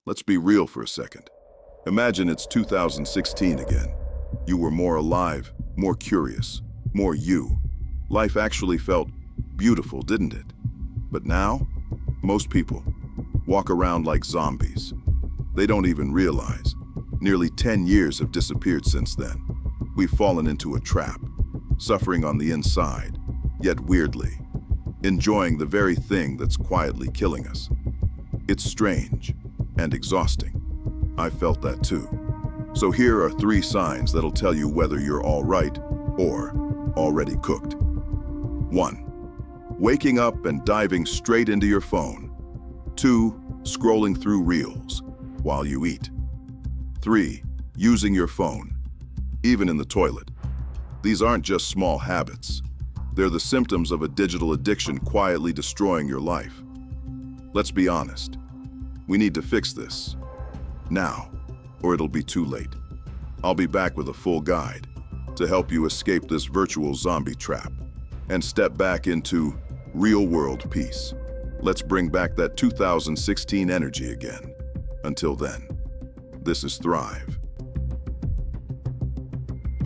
Let's be real for a second. Imagine it's 2016 again. You were more alive, more curious, more you. Life actually felt beautiful, didn't it? But now, most people walk around like zombies. They don't even realize. Nearly 10 years have disappeared since then. We've fallen into a trap, suffering on the inside, yet weirdly, enjoying the very thing that's quietly killing us. It's strange and exhausting. I felt that too. So here are 3 signs that'll tell you whether you're all right or already cooked. 1. Waking up and diving straight into your phone. 2. Scrolling through reels while you eat. 3. Using your phone, even in the toilet. These aren't just small habits. They're the symptoms of a digital addiction quietly destroying your life. Let's be honest. We need to fix this now, or it'll be too late. I'll be back with a full guide to help you escape this virtual zombie trap and step back into real-world peace. Let's bring back that 2016 energy again. Until then, this is Thryve.